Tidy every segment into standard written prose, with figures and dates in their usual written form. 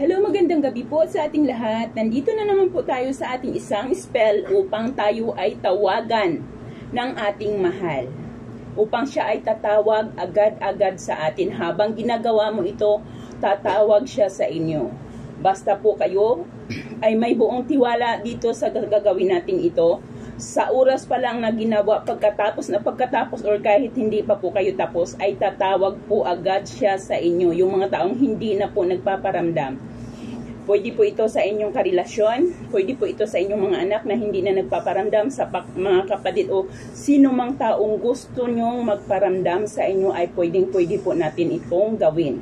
Hello, magandang gabi po sa ating lahat. Nandito na naman po tayo sa ating isang spell upang tayo ay tawagan ng ating mahal. Upang siya ay tatawag agad-agad sa atin. Habang ginagawa mo ito, tatawag siya sa inyo. Basta po kayo ay may buong tiwala dito sa gagawin natin ito. Sa oras pa lang na ginawa, pagkatapos or kahit hindi pa po kayo tapos, ay tatawag po agad siya sa inyo. Yung mga taong hindi na po nagpaparamdam. Pwede po ito sa inyong karelasyon, pwede po ito sa inyong mga anak na hindi na nagpaparamdam, sa mga kapatid o sino mang taong gusto nyong magparamdam sa inyo ay pwede po natin itong gawin.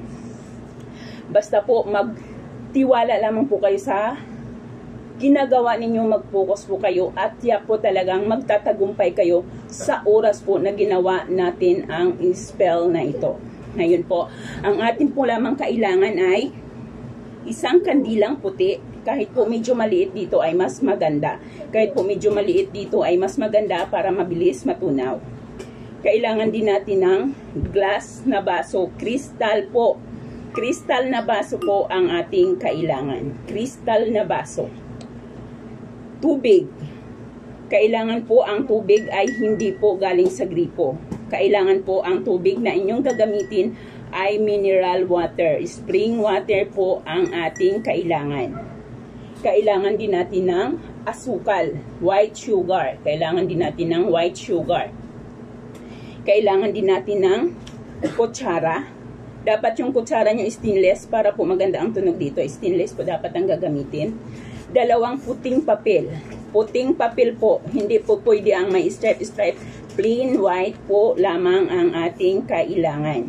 Basta po magtiwala lamang po kayo sa ginagawa ninyo, mag-focus po kayo at tiyak po talagang magtatagumpay kayo sa oras po na ginawa natin ang spell na ito. Ngayon po, ang atin po lamang kailangan ay isang kandilang puti. Kahit po medyo maliit dito ay mas maganda. Kahit po medyo maliit dito ay mas maganda para mabilis matunaw. Kailangan din natin ng glass na baso. Kristal po. Kristal na baso po ang ating kailangan. Kristal na baso. Tubig. Kailangan po ang tubig ay hindi po galing sa gripo. Kailangan po ang tubig na inyong gagamitin ay mineral water. Spring water po ang ating kailangan. Kailangan din natin ng asukal, white sugar. Kailangan din natin ng white sugar. Kailangan din natin ng kutsara. Dapat yung kutsara nyo stainless para po maganda ang tunog dito. Stainless po dapat ang gagamitin. 2 puting papel. Puting papel po. Hindi po pwede ang may stripe. Plain white po lamang ang ating kailangan.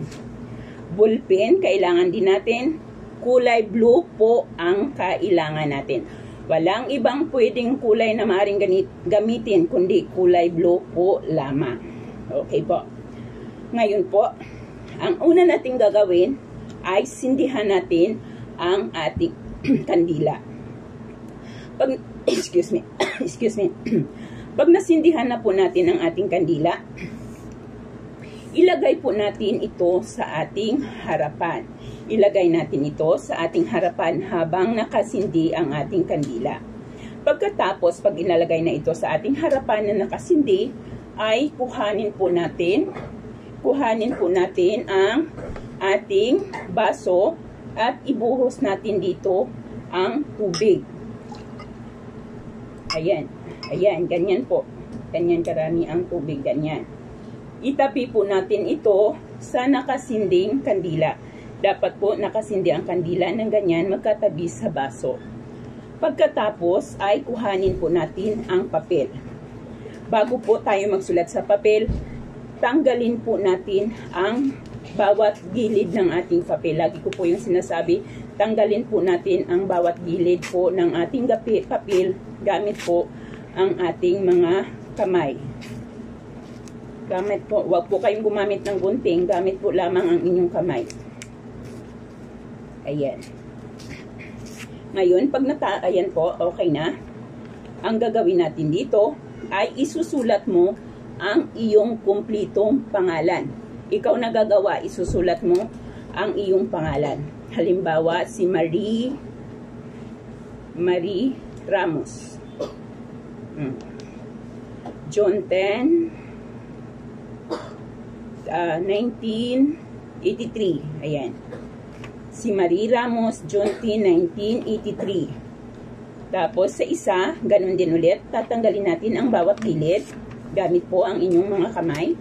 Ballpen, kailangan din natin. Kulay blue po ang kailangan natin. Walang ibang pwedeng kulay na maaaring gamitin, kundi kulay blue po lamang. Okay po. Ngayon po, ang una nating gagawin ay sindihan natin ang ating kandila. Excuse me. Pag nasindihan na po natin ang ating kandila, ilagay po natin ito sa ating harapan. Ilagay natin ito sa ating harapan habang nakasindi ang ating kandila. Pagkatapos, pag ilalagay na ito sa ating harapan na nakasindi, ay kuhanin po natin ang ating baso at ibuhos natin dito ang tubig. Ayan, ganyan po. Ganyan karami ang tubig, ganyan. Itabi po natin ito sa nakasinding kandila. Dapat po nakasindi ang kandila ng ganyan, magkatabi sa baso. Pagkatapos ay kuhanin po natin ang papel. Bago po tayo magsulat sa papel, tanggalin po natin ang bawat gilid ng ating papel. Lagi ko po yung sinasabi, tanggalin po natin ang bawat gilid po ng ating papel gamit po ang ating mga kamay. Gamit po, wag po kayong gumamit ng gunting, gamit po lamang ang inyong kamay. Ayan. Ngayon, ayan po, okay na. Ang gagawin natin dito ay isusulat mo ang iyong kumplitong pangalan. Ikaw na gagawa, isusulat mo ang iyong pangalan. Halimbawa, si Marie Ramos. John 10, 1983. Ayan. Si Marie Ramos, John 10, 1983. Tapos sa isa, ganun din ulit, tatanggalin natin ang bawat gilid. Gamit po ang inyong mga kamay.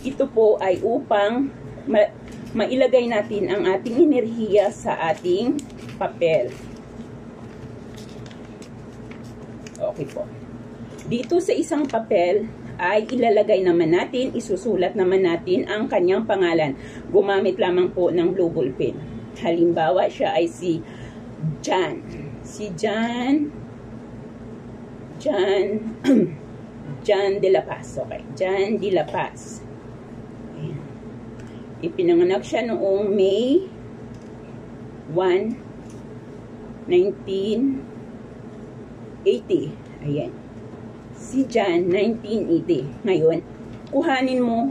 Ito po ay upang mailagay natin ang ating enerhiya sa ating papel. Okay po. Dito sa isang papel ay ilalagay naman natin, isusulat naman natin ang kanyang pangalan. Gumamit lamang po ng blue ball pen. Halimbawa, siya ay si John. Si John de la Paz. Okay. John de la Paz. Ayan. Ipinanganak siya noong May 1, 1980. Ayan. Si John, 1980. Ngayon, kuhanin mo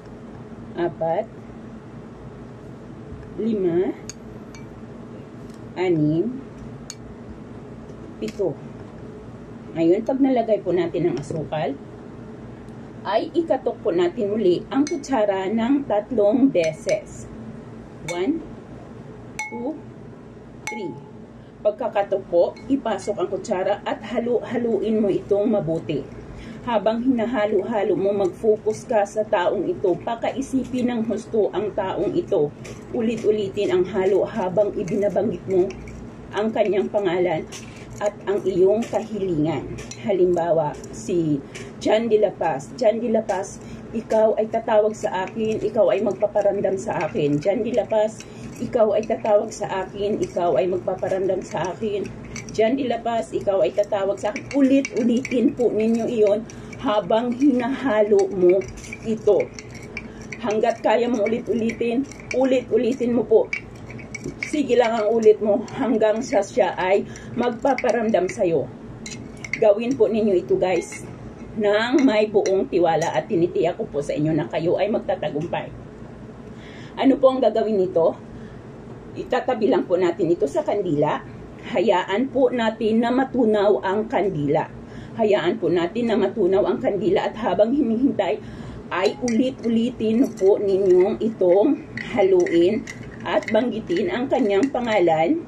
4, 5, 6, 7. Ngayon, pag nalagay po natin ang asukal, ay ikatok po natin muli ang kutsara ng 3 beses. 1, 2, 3. Pagkakatok po, ipasok ang kutsara at halu-haluin mo itong mabuti. Habang hinahalo-halo mo, mag-focus ka sa taong ito. Pakaisipin ng husto ang taong ito. Ulit-ulitin ang halo habang ibinabanggit mo ang kanyang pangalan at ang iyong kahilingan. Halimbawa, si John de la Paz. John de la Paz, ikaw ay tatawag sa akin, ikaw ay magpaparamdam sa akin. John de la Paz, ikaw ay tatawag sa akin, ikaw ay magpaparamdam sa akin. John de la Paz, ikaw ay tatawag sa akin. Ulit-ulitin po ninyo iyon habang hinahalo mo ito. Hanggat kaya mo ulit-ulitin, ulit-ulitin mo po. Sige lang ang ulit mo hanggang sa siya ay magpaparamdam sa'yo. Gawin po ninyo ito guys nang may buong tiwala at tinitiyak ko po sa inyo na kayo ay magtatagumpay. Ano po ang gagawin nito? Itatabi lang po natin ito sa kandila. Hayaan po natin na matunaw ang kandila. Hayaan po natin na matunaw ang kandila at habang hinihintay ay ulit-ulitin po ninyong itong haluin at banggitin ang kanyang pangalan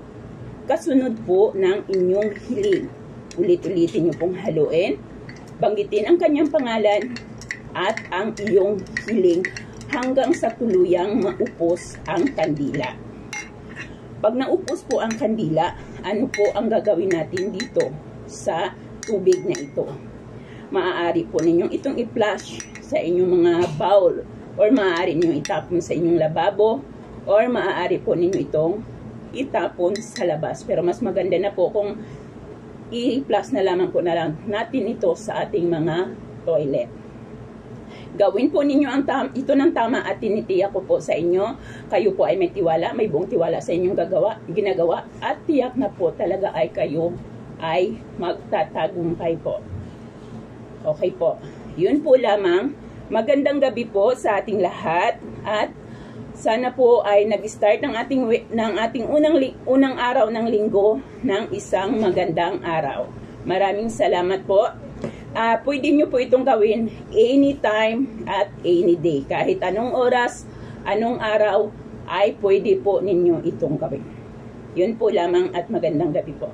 kasunod po ng inyong hiling. Ulit-ulitin nyo pong haluin, banggitin ang kanyang pangalan at ang iyong hiling hanggang sa tuluyang maupos ang kandila. Pag naupos po ang kandila, ano po ang gagawin natin dito sa tubig na ito? Maaari po ninyong itong i-flush sa inyong mga bowl or maaari ninyong itapon sa inyong lababo or maaari po ninyo itong itapon sa labas. Pero mas maganda na po kung i-plus na lamang po na lang natin ito sa ating mga toilet. Gawin po ninyo ito ng tama at tinitiyak ko po sa inyo. Kayo po ay may tiwala, may buong tiwala sa inyong ginagawa at tiyak na po talaga ay kayo ay magtatagumpay po. Okay po. Yun po lamang. Magandang gabi po sa ating lahat at sana po ay nag-start ng ating unang araw ng linggo ng isang magandang araw. Maraming salamat po. Pwede nyo po itong gawin anytime at any day. Kahit anong oras, anong araw, ay pwede po ninyo itong gawin. Yun po lamang at magandang gabi po.